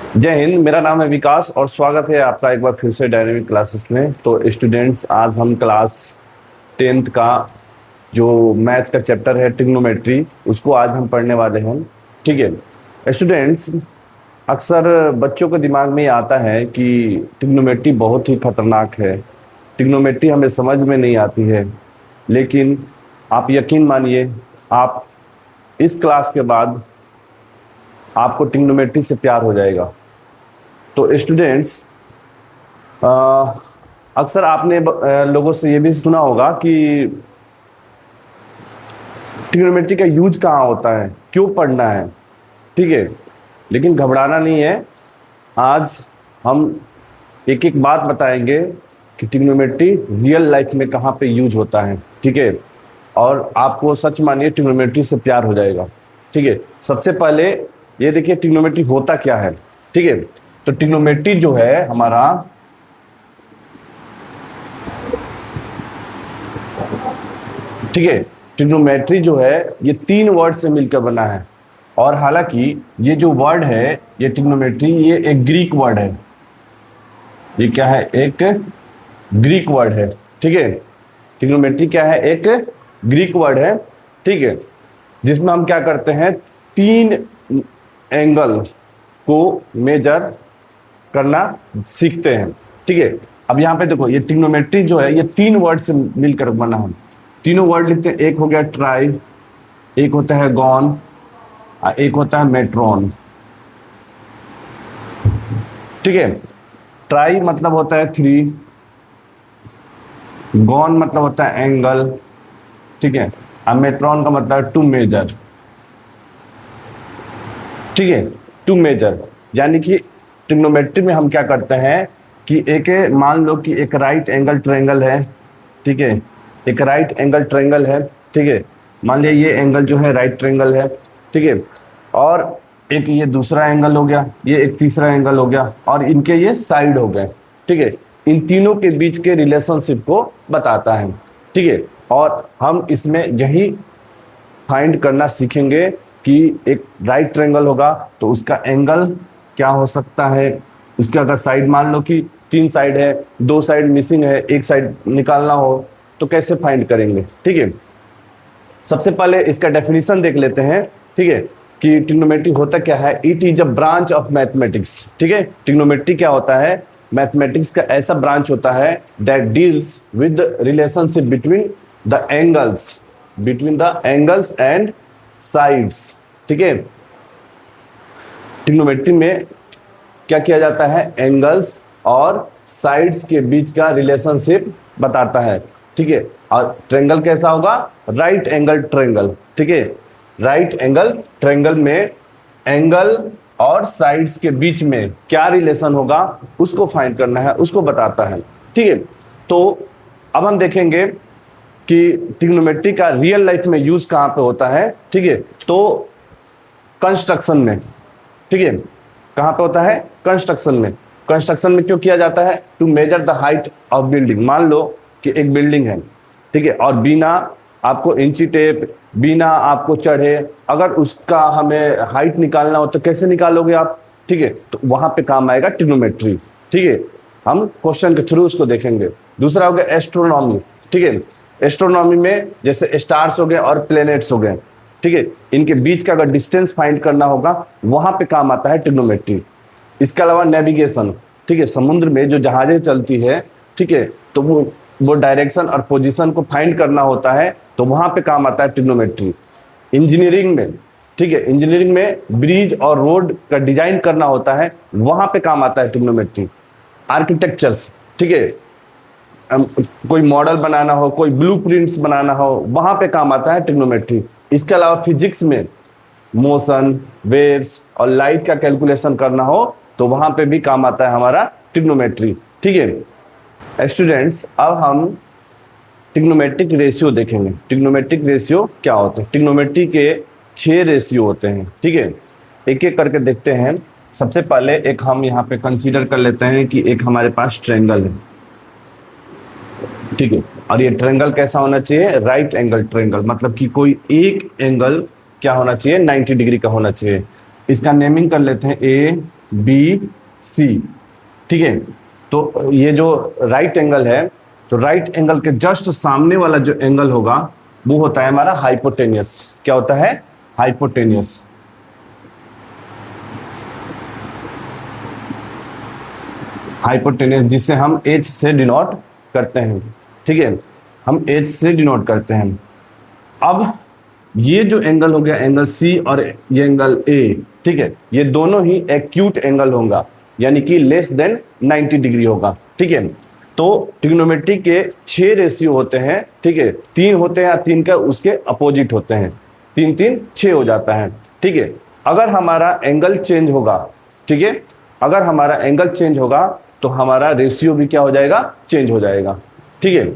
जय हिंद। मेरा नाम है विकास और स्वागत है आपका एक बार फिर से डायनेमिक क्लासेस में। तो स्टूडेंट्स, आज हम क्लास 10th का जो मैथ्स का चैप्टर है ट्रिग्नोमेट्री, उसको आज हम पढ़ने वाले हैं। ठीक है स्टूडेंट्स, अक्सर बच्चों के दिमाग में ये आता है कि ट्रिग्नोमेट्री बहुत ही खतरनाक है, ट्रिग्नोमेट्री हमें समझ में नहीं आती है। लेकिन आप यकीन मानिए, आप इस क्लास के बाद आपको ट्रिग्नोमेट्री से प्यार हो जाएगा। तो स्टूडेंट्स, अक्सर आपने लोगों से ये भी सुना होगा कि ट्रिग्नोमेट्री का यूज कहाँ होता है, क्यों पढ़ना है। ठीक है, लेकिन घबराना नहीं है। आज हम एक एक बात बताएंगे कि ट्रिग्नोमेट्री रियल लाइफ में कहाँ पे यूज होता है। ठीक है, और आपको सच मानिए ट्रिग्नोमेट्री से प्यार हो जाएगा। ठीक है, सबसे पहले ये देखिए ट्रिग्नोमेट्री होता क्या है। ठीक है, तो ट्रिग्नोमेट्री जो है हमारा, ठीक है, ट्रिग्नोमेट्री जो है ये 3 वर्ड से मिलकर बना है। और हालांकि ये जो वर्ड है, ये ट्रिग्नोमेट्री, ये एक ग्रीक वर्ड है। ये क्या है? एक ग्रीक वर्ड है। ठीक है, ट्रिग्नोमेट्री क्या है? एक ग्रीक वर्ड है। ठीक है, जिसमें हम क्या करते हैं, 3 एंगल को मेजर करना सीखते हैं। ठीक है, अब यहाँ पे देखो, ये ट्रिग्नोमेट्री जो है ये 3 वर्ड से मिलकर बना है। तीनों वर्ड लिखते हैं। एक हो गया ट्राई, एक होता है गॉन, एक होता है मेट्रॉन। ठीक है, ट्राई मतलब होता है 3, गॉन मतलब होता है एंगल, ठीक है, और मेट्रॉन का मतलब है टू मेजर। ठीक है, टू मेजर, यानी कि ट्रिग्नोमेट्री में हम क्या करते हैं कि एक, मान लो कि एक राइट एंगल ट्रायंगल है। ठीक है, एक राइट एंगल ट्रायंगल है। ठीक है, मान लिया ये एंगल जो है राइट ट्रायंगल है। ठीक है, और एक ये दूसरा एंगल हो गया, ये एक तीसरा एंगल हो गया, और इनके ये साइड हो गए। ठीक है, इन तीनों के बीच के रिलेशनशिप को बताता है। ठीक है, और हम इसमें यही फाइंड करना सीखेंगे कि एक राइट ट्रायंगल होगा तो उसका एंगल क्या हो सकता है। उसके अगर साइड, मान लो कि 3 साइड है, 2 साइड मिसिंग है, एक साइड निकालना हो तो कैसे फाइंड करेंगे। ठीक है, सबसे पहले इसका डेफिनेशन देख लेते हैं। ठीक है, कि ट्रिग्नोमेट्री होता क्या है। It is a branch of mathematics. ठीक है, ट्रिग्नोमेट्री क्या होता है? मैथमेटिक्स का ऐसा ब्रांच होता है that deals with relationship between the angles and sides. ठीक है, ट्रिग्नोमेट्री में क्या किया जाता है? एंगल्स और साइड्स के बीच का रिलेशनशिप बताता है। ठीक है, और ट्रायंगल कैसा होगा? Right angle triangle. ठीक है, राइट एंगल ट्रायंगल में एंगल और साइड्स के बीच में क्या रिलेशन होगा उसको फाइंड करना है, उसको बताता है। ठीक है, तो अब हम देखेंगे कि ट्रिग्नोमेट्री का रियल लाइफ में यूज कहाँ पे होता है। ठीक है, तो कंस्ट्रक्शन में। ठीक है, कहाँ पे होता है? कंस्ट्रक्शन में। कंस्ट्रक्शन में क्यों किया जाता है? To measure the height of building. मान लो कि एक बिल्डिंग है, ठीक है, और बिना आपको इंची टेप, बिना आपको चढ़े, अगर उसका हमें हाइट निकालना हो तो कैसे निकालोगे आप? ठीक है, तो वहां पे काम आएगा ट्रिग्नोमेट्री। ठीक है, हम क्वेश्चन के थ्रू उसको देखेंगे। दूसरा हो गया एस्ट्रोनॉमी। ठीक है, एस्ट्रोनॉमी में जैसे स्टार्स हो गए और प्लेनेट्स हो गए। ठीक है, इनके बीच का अगर डिस्टेंस फाइंड करना होगा वहां पे काम आता है ट्रिग्नोमेट्री। इसके अलावा नेविगेशन। ठीक है, समुद्र में जो जहाजें चलती है, ठीक है, तो वो डायरेक्शन और पोजीशन को फाइंड करना होता है, तो वहां पे काम आता है ट्रिग्नोमेट्री। इंजीनियरिंग में, ठीक है, इंजीनियरिंग में ब्रिज और रोड का डिजाइन करना होता है, वहां पे काम आता है ट्रिग्नोमेट्री। आर्किटेक्चर्स, ठीक है, कोई मॉडल बनाना हो, कोई ब्लूप्रिंट्स बनाना हो, वहां पे काम आता है ट्रिग्नोमेट्री। इसके अलावा फिजिक्स में मोशन, वेव्स और लाइट का कैलकुलेशन करना हो तो वहां पे भी काम आता है हमारा ट्रिग्नोमेट्री। ठीक है स्टूडेंट्स, अब हम ट्रिग्नोमेट्रिक रेशियो देखेंगे। ट्रिग्नोमेट्रिक रेशियो क्या होते हैं? ट्रिग्नोमेट्री के 6 रेशियो होते हैं। ठीक है, एक एक करके देखते हैं। सबसे पहले एक हम यहाँ पे कंसीडर कर लेते हैं कि एक हमारे पास ट्रायंगल है। ठीक है, और ये ट्रायंगल कैसा होना चाहिए? राइट एंगल ट्रायंगल, मतलब कि कोई एक एंगल क्या होना चाहिए? 90 डिग्री का होना चाहिए। इसका नेमिंग कर लेते हैं, ए बी सी, ठीक है। तो ये जो राइट एंगल है, तो राइट एंगल के जस्ट सामने वाला जो एंगल होगा वो होता है हमारा हाइपोटेनियस। क्या होता है? हाइपोटेनियस। हाइपोटेनियस जिसे हम एच से डिनोट करते हैं, ठीक है, हम एच से डिनोट करते हैं। अब ये जो एंगल हो गया एंगल सी और ये एंगल ए, ठीक है, ये दोनों ही एक्यूट एंगल होगा, यानी कि लेस देन 90 डिग्री होगा, ठीक है। तो ट्रिग्नोमेट्री के 6 रेशियो होते हैं, ठीक है, 3 होते हैं या 3 का उसके अपोजिट होते हैं, 3 3 6 हो जाता है, ठीक है। अगर हमारा एंगल चेंज होगा, ठीक है, अगर हमारा एंगल चेंज होगा तो हमारा रेशियो भी क्या हो जाएगा? चेंज हो जाएगा, ठीक है।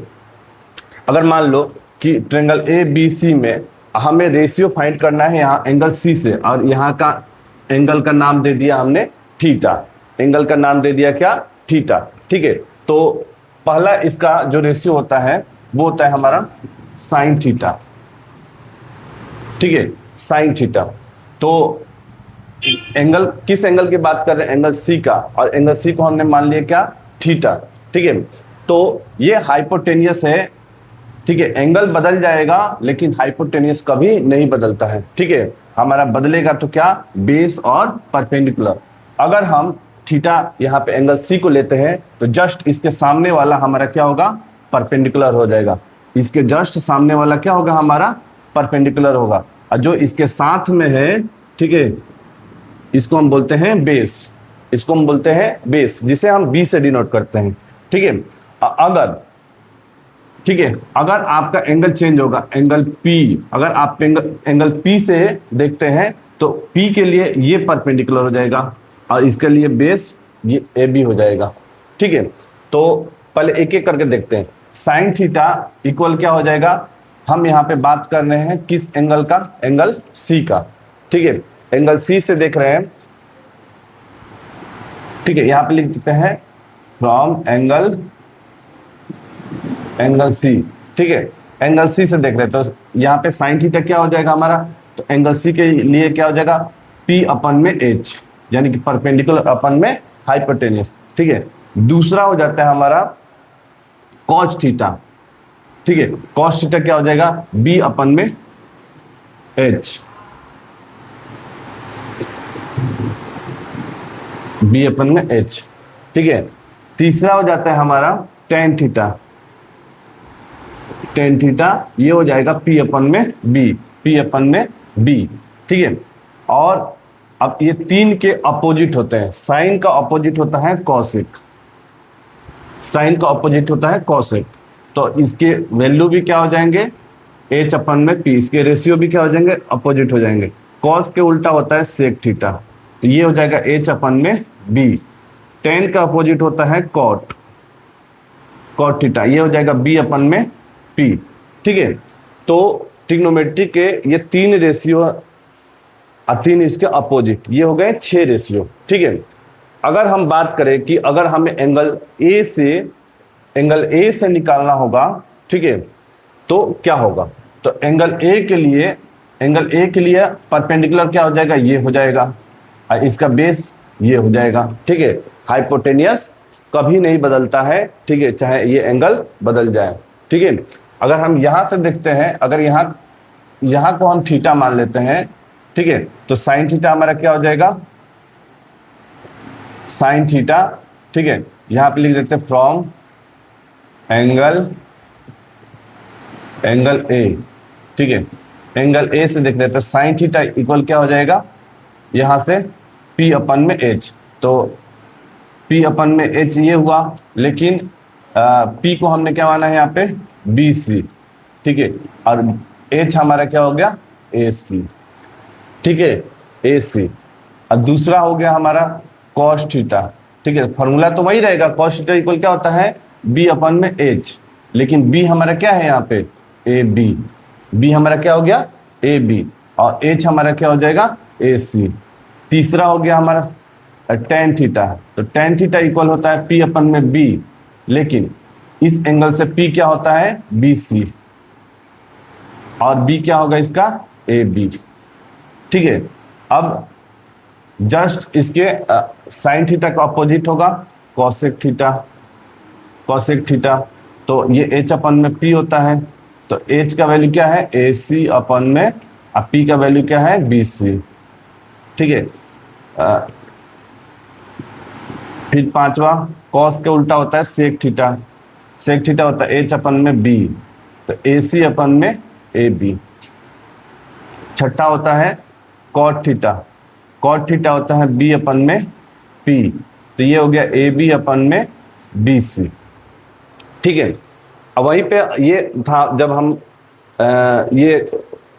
अगर मान लो कि ट्रायंगल ए बी सी में हमें रेशियो फाइंड करना है यहाँ एंगल सी से, और यहाँ का एंगल का नाम दे दिया हमने थीटा, एंगल का नाम दे दिया क्या? थीटा, ठीक है। तो पहला इसका जो रेशियो होता है वो होता है हमारा साइन थीटा, ठीक है, साइन थीटा। तो एंगल किस एंगल की बात कर रहे हैं? एंगल सी का, और एंगल सी को हमने मान लिया क्या? थीटा, ठीक है। तो ये हाइपोटेनियस है, ठीक है, एंगल बदल जाएगा लेकिन हाइपोटेनियस कभी नहीं बदलता है, ठीक है। हमारा बदलेगा तो क्या? बेस और परपेंडिकुलर। अगर हम थीटा यहाँ पे एंगल सी को लेते हैं तो जस्ट इसके सामने वाला हमारा क्या होगा? परपेंडिकुलर हो जाएगा। इसके जस्ट सामने वाला क्या होगा? हमारा परपेंडिकुलर होगा। और जो इसके साथ में है, ठीक है, इसको हम बोलते हैं बेस, इसको हम बोलते हैं बेस, जिसे हम बी से डिनोट करते हैं, ठीक है। अगर, ठीक है, अगर आपका एंगल चेंज होगा, एंगल पी, अगर आप एंगल पी से देखते हैं तो पी के लिए ये परपेंडिकुलर हो जाएगा और इसके लिए बेस ये ए बी हो जाएगा, ठीक है। तो पहले एक एक करके देखते हैं। साइन थीटा इक्वल क्या हो जाएगा? हम यहाँ पे बात कर रहे हैं किस एंगल का? एंगल सी का, ठीक है, एंगल सी से देख रहे हैं, ठीक है। यहाँ पे लिख देते हैं फ्रॉम एंगल सी, ठीक है, एंगल सी से देख रहे हैं। तो यहाँ पे साइन थीटा क्या हो जाएगा हमारा? तो एंगल सी के लिए क्या हो जाएगा? पी अपन में एच, यानी कि परपेंडिकुलर अपन में हाइपोटेनियस, ठीक है। दूसरा हो जाता है हमारा कॉस थीटा, ठीक है, कॉस थीटा क्या हो जाएगा? बी अपन में एच, बी अपन में एच, ठीक है। तीसरा हो जाता है हमारा टेन थीटा, टेन थीटा ये हो जाएगा पी अपन में बी, पी अपन में बी, ठीक है। और अब ये 3 के अपोजिट होते हैं। साइन का अपोजिट होता है कॉसेक, साइन का अपोजिट होता है कॉसेक। तो इसके वैल्यू भी क्या हो जाएंगे? एच अपन में पी, इसके रेशियो भी क्या हो जाएंगे? अपोजिट हो जाएंगे। कॉस के उल्टा होता है सेक थीटा, तो ये हो जाएगा एच अपन में बी। टेन का अपोजिट होता है कॉट, कॉट थीटा, ये हो जाएगा बी अपन में पी, ठीक है। तो ट्रिग्नोमेट्री के ये 3 रेशियो और 3 इसके अपोजिट, ये हो गए 6 रेशियो, ठीक है। अगर हम बात करें कि अगर हमें एंगल ए से निकालना होगा, ठीक है, तो क्या होगा? तो एंगल ए के लिए परपेंडिकुलर क्या हो जाएगा? ये हो जाएगा, और इसका बेस ये हो जाएगा, ठीक है। हाइपोटेनियस कभी नहीं बदलता है, ठीक है, चाहे ये एंगल बदल जाए, ठीक है। अगर हम यहां से देखते हैं, अगर यहाँ को हम थीटा मान लेते हैं, ठीक है, तो साइन थीटा हमारा क्या हो जाएगा? साइन थीटा, ठीक है, यहाँ पे लिख देते हैं फ्रॉम एंगल ए, ठीक है, एंगल ए से देख लेते हैं साइन थीटा इक्वल क्या हो जाएगा? यहाँ से पी अपन में एच, तो पी अपन में एच ये हुआ, लेकिन पी को हमने क्या माना है यहाँ पे? बी सी, ठीक है, और एच हमारा क्या हो गया? ए सी, ठीक है, ए सी। और दूसरा हो गया हमारा कॉस थीटा, ठीक है, फॉर्मूला तो वही रहेगा, कॉस थीटा इक्वल क्या होता है? बी अपन में एच, लेकिन बी हमारा क्या है यहाँ पे? ए बी, बी हमारा क्या हो गया? ए बी, और एच हमारा क्या हो जाएगा? ए सी। तीसरा हो गया हमारा टेन थीटा, तो टेन थीटा इक्वल होता है पी अपन में बी, लेकिन इस एंगल से पी क्या होता है? बी सी, और बी क्या होगा इसका? ए बी, ठीक है। अब जस्ट इसके साइन थीटा का अपोजिट होगा कॉसेक थीटा, कॉसेक थीटा। तो ये एच अपन में पी होता है, तो एच का वैल्यू क्या है ए सी अपन में, और पी का वैल्यू क्या है बी सी। ठीक है, फिर पांचवा कॉस के उल्टा होता है सेक थीटा, सेक थीटा होता है एच अपन में बी, तो ए सी अपन में ए बी। छठा होता है कॉट थीटा, कॉट थीटा होता है बी अपन में पी, तो ये हो गया ए बी अपन में बी सी। ठीक है, अब वहीं पे ये था जब हम ये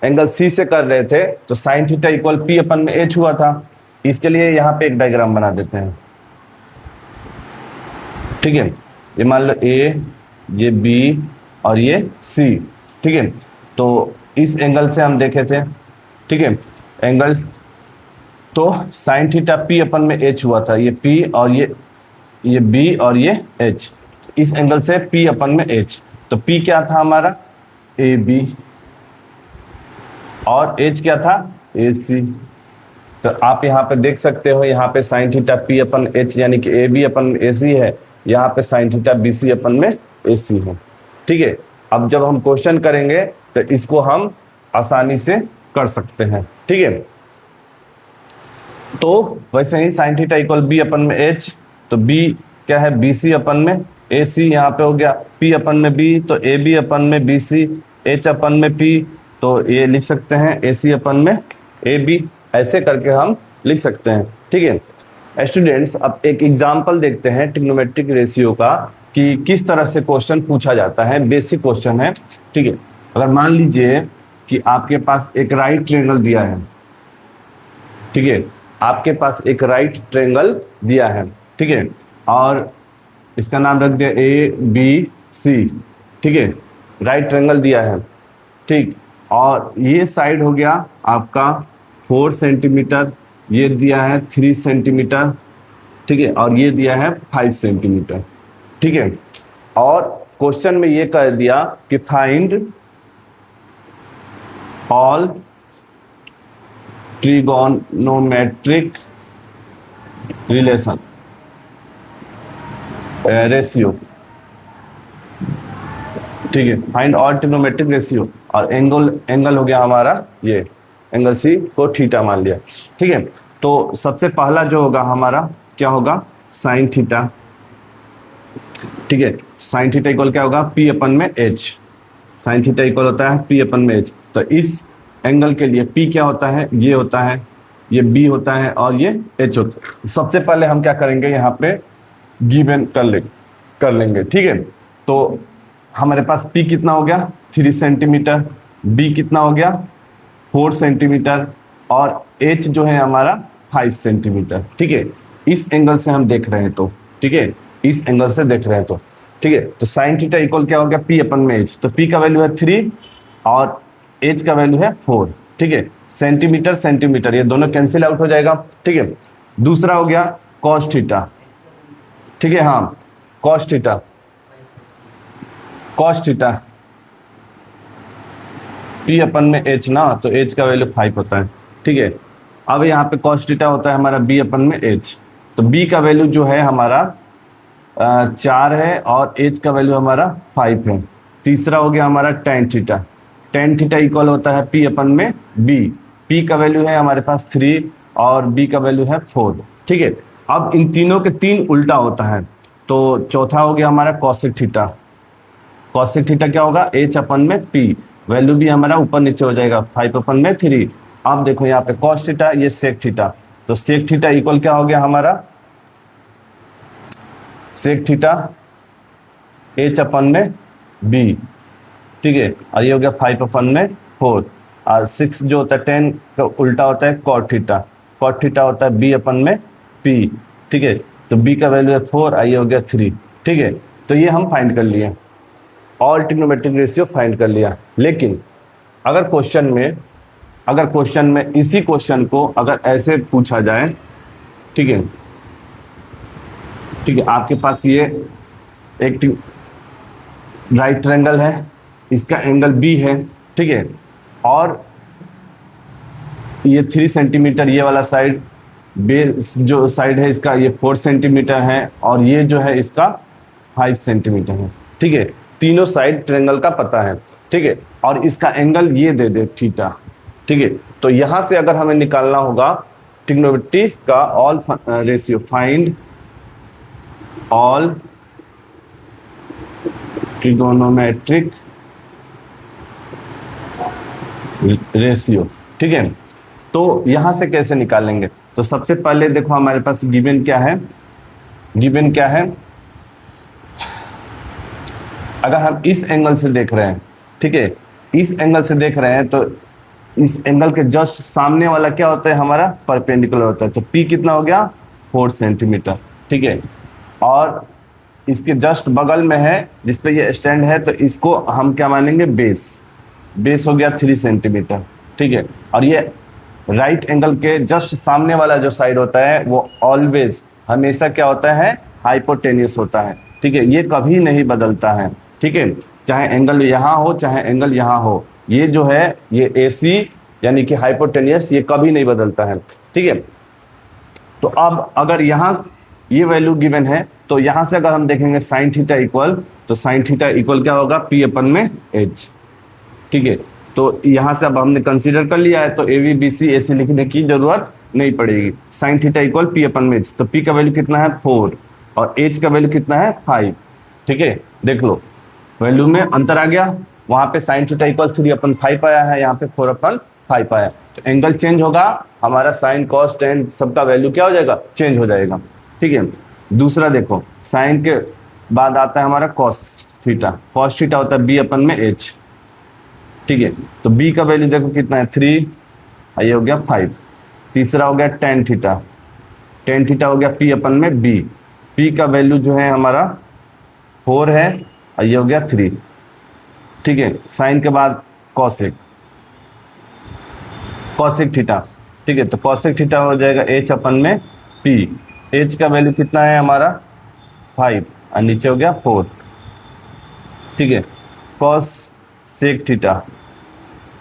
एंगल सी से कर रहे थे तो साइन थीटा इक्वल पी अपन में एच हुआ था। इसके लिए यहाँ पे एक डायग्राम बना देते हैं। ठीक है, ये मान लो ए, ये बी और ये सी। ठीक है, तो इस एंगल से हम देखे थे। ठीक है, एंगल तो साइन थीटा पी अपन में एच हुआ था, ये पी और ये बी और ये एच, इस एंगल से पी अपन में एच, तो पी क्या था हमारा ए बी और एच क्या था ए सी। तो आप यहाँ पे देख सकते हो, यहाँ पे साइन थीटा पी अपन एच यानी कि ए बी अपन ए सी है, यहाँ पे साइन थीटा बी सी अपन में ए सी है। ठीक है, अब जब हम क्वेश्चन करेंगे तो इसको हम आसानी से कर सकते हैं। ठीक है, तो वैसे ही साइन थीटा इक्वल बी अपन में एच, तो बी क्या है बी सी अपन में ए सी, यहाँ पे हो गया पी अपन में बी, तो ए बी अपन में बी सी, एच अपन में पी, तो ये लिख सकते हैं ए सी अपन में ए बी, ऐसे करके हम लिख सकते हैं। ठीक है स्टूडेंट्स, अब एक एग्जाम्पल देखते हैं ट्रिग्नोमेट्रिक रेशियो का कि किस तरह से क्वेश्चन पूछा जाता है, बेसिक क्वेश्चन है। ठीक है, अगर मान लीजिए कि आपके पास एक राइट ट्रायंगल दिया है। ठीक है, आपके पास एक राइट ट्रायंगल दिया है। ठीक है, और इसका नाम रख दिया ए बी सी। ठीक है, राइट ट्रायंगल दिया है। ठीक, और ये साइड हो गया आपका 4 सेंटीमीटर, ये दिया है 3 सेंटीमीटर। ठीक है, और ये दिया है 5 सेंटीमीटर। ठीक है, और क्वेश्चन में ये कह दिया कि find all trigonometric relation ratio. ठीक है, फाइंड ऑल ट्रिगोनोमेट्रिक रेशियो, और एंगल हो गया हमारा ये एंगल सी को थीटा मान लिया। ठीक है, तो सबसे पहला जो होगा हमारा क्या होगा साइन थीटा। ठीक है, साइन थीटा इक्वल क्या होगा पी अपन में एच, साइन थीटा इक्वल होता है पी अपन में एच। तो इस एंगल के लिए पी क्या होता है, ये होता है, ये बी होता है और ये एच होता है। सबसे पहले हम क्या करेंगे यहाँ पे गिवन कर लेंगे। ठीक है, तो हमारे पास पी कितना हो गया 3 सेंटीमीटर, बी कितना हो गया 4 सेंटीमीटर, और एच जो है हमारा 5 सेंटीमीटर। ठीक है, इस एंगल से हम देख रहे हैं तो, ठीक है, इस एंगल से देख रहे हैं तो, ठीक है, तो साइन थीटा इक्वल क्या हो गया पी अपन में एच, तो पी का वैल्यू है 3 और एच का वैल्यू है 4। ठीक है, सेंटीमीटर सेंटीमीटर ये दोनों कैंसिल आउट हो जाएगा। ठीक है, दूसरा हो गया कॉस थीटा। ठीक है, हाँ cos theta, cos theta P अपन में एच ना, तो एच का वैल्यू 5 होता है। ठीक है, अब यहाँ पे कॉस थीटा होता है हमारा बी अपन में एच, तो बी का वैल्यू जो है हमारा 4 है और एच का वैल्यू हमारा 5 है। तीसरा हो गया हमारा tan theta, tan theta equal होता है पी अपन में बी, पी का वैल्यू है हमारे पास 3 और बी का वैल्यू है 4। ठीक है, अब इन तीनों के 3 उल्टा होता है, तो चौथा हो गया हमारा कॉसेक थीटा। कॉसेक थीटा क्या होगा एच अपन में पी, वैल्यू भी हमारा ऊपर नीचे हो जाएगा 5 अपन में 3। अब देखो यहाँ पे कॉस थीटा, ये सेक थीटा, तो सेक थीटा इक्वल क्या हो गया हमारा सेक थीटा एच अपन में बी। ठीक है, और ये हो गया 5 अपन में 4, और 6 जो होता है 10 का उल्टा होता है कॉट थीटा, कॉट थीटा होता है बी अपन में पी। ठीक है, तो बी का वैल्यू है 4 और ये हो गया 3। ठीक है, तो ये हम फाइंड कर लिए, ऑल ट्रिग्नोमेट्रिक रेशियो फाइंड कर लिया। लेकिन अगर क्वेश्चन में इसी क्वेश्चन को अगर ऐसे पूछा जाए, ठीक है, ठीक है, आपके पास ये एक राइट ट्रायंगल है, इसका एंगल बी है। ठीक है, और ये 3 सेंटीमीटर ये वाला साइड बेस जो साइड है इसका ये 4 सेंटीमीटर है और ये जो है इसका 5 सेंटीमीटर है। ठीक है, तीनों साइड ट्रायंगल का पता है। ठीक है, और इसका एंगल ये दे दे थीटा। ठीक है, तो यहां से अगर हमें निकालना होगा ट्रिग्नोमेट्री का all ratio, find all trigonometric ratio. ठीक है, तो यहां से कैसे निकालेंगे? तो सबसे पहले देखो हमारे पास गिवन क्या है, गिवन क्या है, अगर हम इस एंगल से देख रहे हैं, ठीक है, इस एंगल से देख रहे हैं, तो इस एंगल के जस्ट सामने वाला क्या होता है हमारा परपेंडिकुलर होता है। तो P कितना हो गया 4 सेंटीमीटर। ठीक है, और इसके जस्ट बगल में है जिसपे ये स्टैंड है, तो इसको हम क्या मानेंगे बेस, बेस हो गया 3 सेंटीमीटर। ठीक है, और ये राइट एंगल के जस्ट सामने वाला जो साइड होता है वो ऑलवेज हमेशा क्या होता है हाइपोटेनियस होता है। ठीक है, ये कभी नहीं बदलता है। ठीक है, चाहे एंगल यहाँ हो चाहे एंगल यहाँ हो, ये जो है ये AC यानी कि हाइपोटेनियस, ये कभी नहीं बदलता है। ठीक है, तो अब अगर यहाँ ये वैल्यू गिवन है तो यहाँ से अगर हम देखेंगे साइन थीटा इक्वल, तो साइन थीटा इक्वल क्या होगा P अपन में H। ठीक है, तो यहाँ से अब हमने कंसीडर कर लिया है, तो AB BC AC लिखने की जरूरत नहीं पड़ेगी। साइन थीटा इक्वल P अपन में H, तो P का वैल्यू कितना है 4 और H का वैल्यू कितना है 5। ठीक है, देख लो वैल्यू में अंतर आ गया, वहां पे साइन थीटा इक्वल 3 अपन 5 आया है, यहाँ पे 4 अपन 5 आया, तो एंगल चेंज होगा हमारा, साइन कॉस टेन सबका वैल्यू क्या हो जाएगा चेंज हो जाएगा। ठीक है, दूसरा देखो साइन के बाद आता है हमारा कॉस थीटा, कॉस थीटा होता है B अपन में H। ठीक है, तो B का वैल्यू देखो कितना है 3, ये हो गया 5। तीसरा हो गया टेन थीटा, टेन थीटा हो गया P अपन में B, P का वैल्यू जो है हमारा 4 है, ये हो गया 3। ठीक है, साइन के बाद कॉसेक, कॉसेक थीटा। ठीक है, तो कॉसेक थीटा हो जाएगा H अपन में P, H का वैल्यू कितना है हमारा 5 और नीचे हो गया 4। ठीक है, cos sec theta,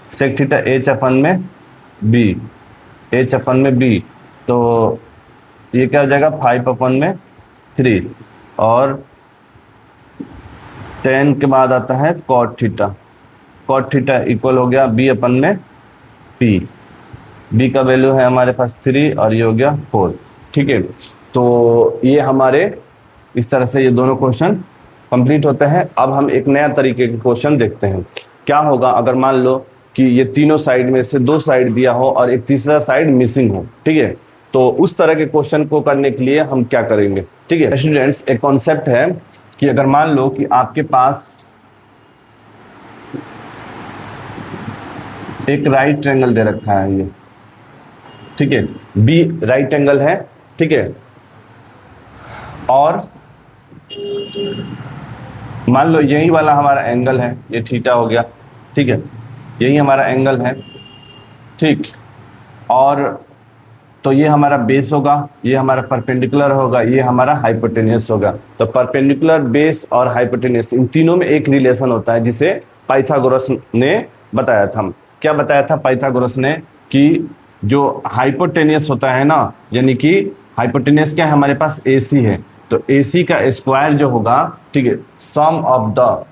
sec theta H अपन में B, H अपन में B, तो ये क्या हो जाएगा 5 अपन में 3, और 10 के बाद आता है cot theta, cot theta equal हो गया B अपन में P, B का वैल्यू है हमारे पास 3 और ये हो गया 4। ठीक है, तो ये हमारे इस तरह से ये दोनों क्वेश्चन कंप्लीट होते हैं। अब हम एक नया तरीके के क्वेश्चन देखते हैं, क्या होगा अगर मान लो कि ये तीनों साइड में से 2 साइड दिया हो और एक तीसरा साइड मिसिंग हो। ठीक है, तो उस तरह के क्वेश्चन को करने के लिए हम क्या करेंगे। ठीक है स्टूडेंट्स, एक कॉन्सेप्ट है कि अगर मान लो कि आपके पास एक राइट ट्रायंगल दे रखा है ये, ठीक है, B राइट एंगल है। ठीक है, और मान लो यही वाला हमारा एंगल है, ये थीटा हो गया। ठीक है, यही हमारा एंगल है। ठीक, और तो ये हमारा बेस होगा, ये हमारा परपेंडिकुलर होगा, ये हमारा हाइपोटेनियस होगा। तो परपेंडिकुलर, बेस और हाइपोटेनियस, इन तीनों में एक रिलेशन होता है जिसे पाइथागोरस ने बताया था। क्या बताया था पाइथागोरस ने कि जो हाइपोटेनियस होता है ना, यानी कि हाइपोटेनियस क्या है हमारे पास AC है, तो AC का स्क्वायर जो होगा, ठीक है, सम ऑफ द,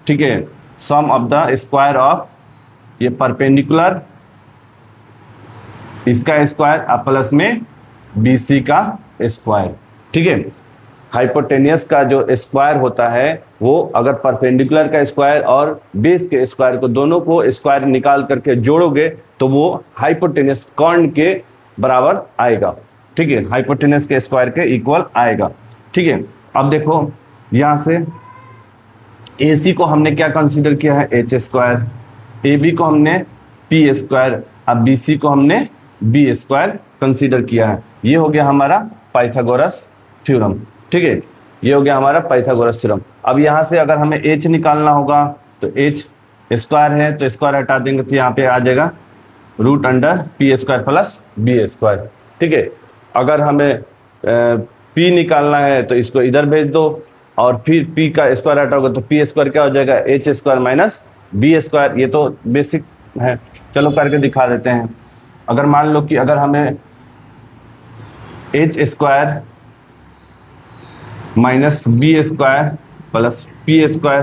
ठीक है, सम ऑफ द स्क्वायर ऑफ ये परपेंडिकुलर, इसका स्क्वायर प्लस में BC का स्क्वायर। ठीक है, हाइपोटेनियस का जो स्क्वायर होता है वो अगर परपेंडिकुलर का स्क्वायर और बेस के स्क्वायर को दोनों को स्क्वायर निकाल करके जोड़ोगे तो वो हाइपोटेनियस कर्ण के बराबर आएगा। ठीक है, हाइपोटेनियस के स्क्वायर के इक्वल आएगा। ठीक है, अब देखो यहाँ से AC को हमने क्या कंसीडर किया है H स्क्वायर, AB को हमने P स्क्वायर, अब BC को हमने B स्क्वायर कंसीडर किया है। ये हो गया हमारा पाइथागोरस थ्योरम। ठीक है, ये हो गया हमारा पाइथागोरस थ्योरम। अब यहाँ से अगर हमें H निकालना होगा तो H स्क्वायर है, तो स्क्वायर हटा देंगे तो यहाँ पे आ जाएगा root under P square plus B square. ठीक है, अगर हमें P निकालना है तो इसको इधर भेज दो, और फिर P का स्क्वायर हटाओगे तो P स्क्वायर क्या हो जाएगा H square minus B square. ये तो बेसिक है, चलो करके दिखा देते हैं। अगर मान लो कि अगर हमें H square minus B square plus P square.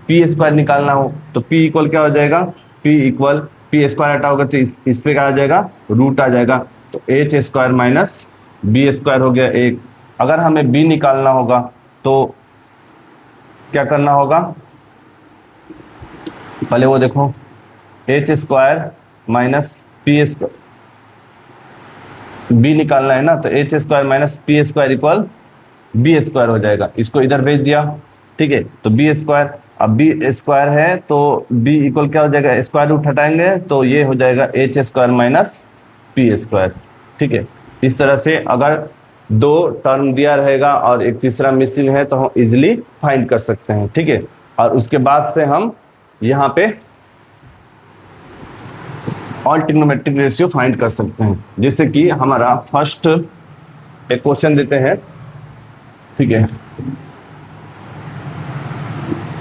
P square निकालना हो तो पी इक्वल क्या हो जाएगा, पी इक्वल पी स्क्वायर हटा होगा तो इस पे क्या आ जाएगा, रूट आ जाएगा। तो H square minus B square हो गया एक। अगर हमें बी निकालना होगा तो क्या करना होगा, पहले वो देखो, H square minus P square, B निकालना है ना, तो H square minus P square equal B square हो जाएगा। इसको इधर भेज दिया, ठीक है। तो बी स्क्वायर, अब बी स्क्वायर है तो बी इक्वल क्या हो जाएगा, स्क्वायर रूट हटाएंगे तो ये हो जाएगा H square minus P square, ठीक है। इस तरह से अगर दो टर्म दिया रहेगा और एक तीसरा मिसिंग है तो हम इजिली फाइंड कर सकते हैं, ठीक है। और उसके बाद से हम यहाँ पे ऑल ट्रिग्नोमेट्रिक रेशियो फाइंड कर सकते हैं। जैसे कि हमारा फर्स्ट एक क्वेश्चन देते हैं, ठीक है।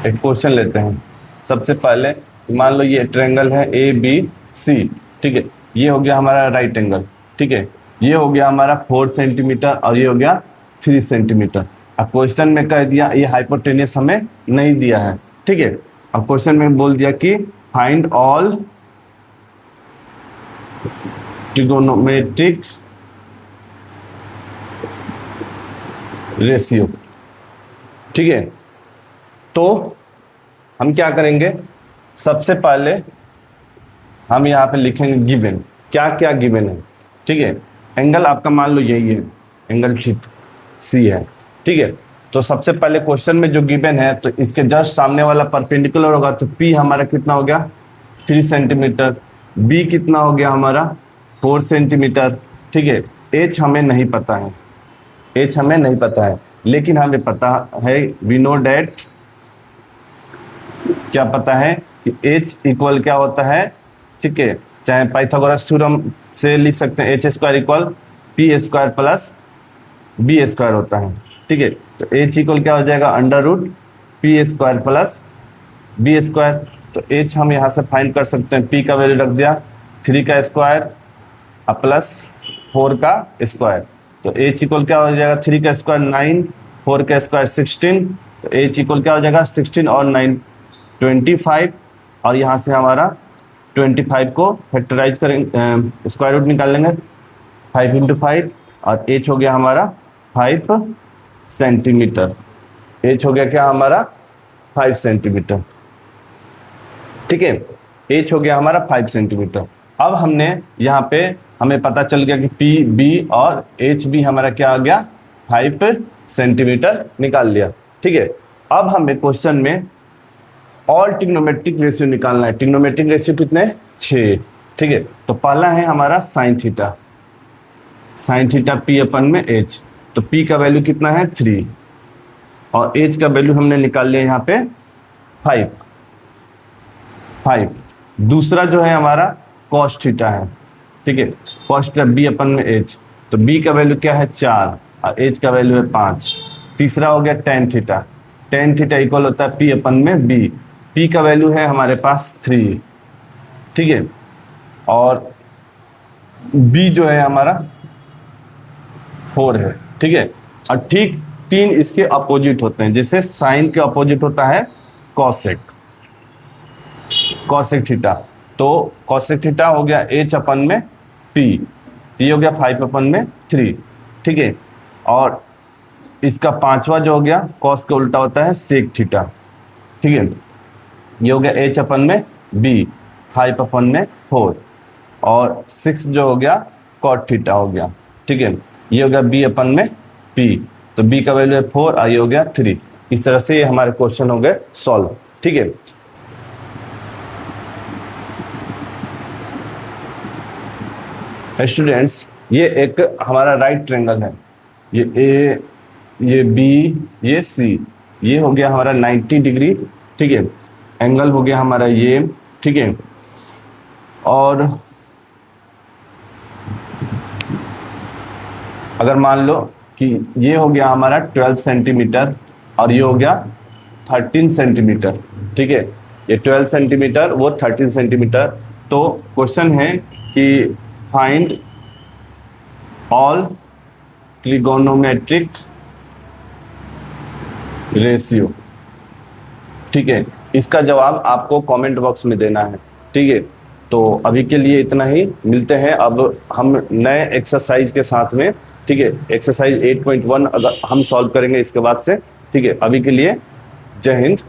एक क्वेश्चन लेते हैं। सबसे पहले मान लो ये ट्रायंगल है ए बी सी, ठीक है। ये हो गया हमारा राइट एंगल, ठीक है। ये हो गया हमारा 4 सेंटीमीटर और ये हो गया 3 सेंटीमीटर। अब क्वेश्चन में कह दिया ये हाइपोटेनियस हमें नहीं दिया है, ठीक है। अब क्वेश्चन में बोल दिया कि फाइंड ऑल ट्रिगोनोमेट्रिक रेशियो, ठीक है। तो हम क्या करेंगे, सबसे पहले हम यहाँ पे लिखेंगे गिवन, क्या क्या गिवन है, ठीक है। एंगल आपका मान लो यही है, एंगल ठीक सी है, ठीक है। तो सबसे पहले क्वेश्चन में जो गिवन है तो इसके जस्ट सामने वाला परपेंडिकुलर होगा, तो पी हमारा कितना हो गया 3 सेंटीमीटर, बी कितना हो गया हमारा 4 सेंटीमीटर, ठीक है। एच हमें नहीं पता है, एच हमें नहीं पता है, लेकिन हमें पता है वी नो डैट, क्या पता है कि h इक्वल क्या होता है, ठीक है। चाहे पाइथागोरस थ्योरम से लिख सकते हैं, H square equal P square plus B square होता है, ठीक है। तो h इक्वल क्या हो जाएगा under root P square plus B square. तो h हम यहाँ से फाइंड कर सकते हैं, p का वैल्यू रख दिया 3 का स्क्वायर प्लस 4 का स्क्वायर। तो h इक्वल क्या हो जाएगा 3 का स्क्वायर 9, 4 का स्क्वायर 16, तो h इक्वल क्या हो जाएगा 16 और 9 25। और यहाँ से हमारा 25 को फैक्टराइज करेंगे, स्क्वायर रूट निकाल लेंगे, 5 × 5 और h हो गया हमारा 5 सेंटीमीटर। h हो गया क्या हमारा 5 सेंटीमीटर, ठीक है। h हो गया हमारा 5 सेंटीमीटर। अब हमने यहाँ पे हमें पता चल गया कि पी बी और एच बी हमारा क्या आ गया 5 सेंटीमीटर निकाल लिया, ठीक है। अब हमें क्वेश्चन में ऑल ट्रिग्नोमेट्रिक रेशियो निकालना है। ट्रिग्नोमेट्रिक रेशियो कितने 6, ठीक है। तो पहला है हमारा sine theta, sine theta P अपन में एच, तो पी का वैल्यू कितना है 3 और एच का वैल्यू हमने निकाल लिया यहाँ पे 5। दूसरा जो है हमारा कॉस थीटा है, ठीक है। कॉस थीटा बी अपन में एच, तो बी का वैल्यू क्या है 4 और एच का वैल्यू है 5। तीसरा हो गया tan theta, tan theta equal होता है पी अपन में बी, पी का वैल्यू है हमारे पास 3, ठीक है। और बी जो है हमारा 4 है, ठीक है। और ठीक 3 इसके अपोजिट होते हैं, जैसे साइन के अपोजिट होता है कॉसेक, कॉसेक थीटा। तो कॉसेक थीटा हो गया एच अपन में पी, ये हो गया 5 अपन में 3, ठीक है। और इसका पांचवा जो हो गया कॉस का उल्टा होता है सेक थीटा, ठीक है। ये हो गया एच अपन में बी, 5 अपन में 4 और 6 जो हो गया कॉट थीटा हो गया, ठीक है। ये हो गया बी अपन में पी, तो बी का वैल्यू है 4 और ये हो गया 3। इस तरह से ये हमारे क्वेश्चन हो गए सॉल्व, ठीक है। स्टूडेंट्स ये एक हमारा राइट ट्रायंगल है, ये ए, ये बी, ये सी, ये हो गया हमारा 90 डिग्री, ठीक है। एंगल हो गया हमारा ये, ठीक है। और अगर मान लो कि ये हो गया हमारा 12 सेंटीमीटर और ये हो गया 13 सेंटीमीटर, ठीक है। ये 12 सेंटीमीटर वो 13 सेंटीमीटर। तो क्वेश्चन है कि फाइंड ऑल ट्रिगोनोमेट्रिक रेशियो। ठीक है, इसका जवाब आपको कमेंट बॉक्स में देना है। ठीक है, तो अभी के लिए इतना ही, मिलते हैं अब हम नए एक्सरसाइज के साथ में। ठीक है, एक्सरसाइज 8.1 अगर हम सॉल्व करेंगे इसके बाद से। ठीक है, अभी के लिए जय हिंद।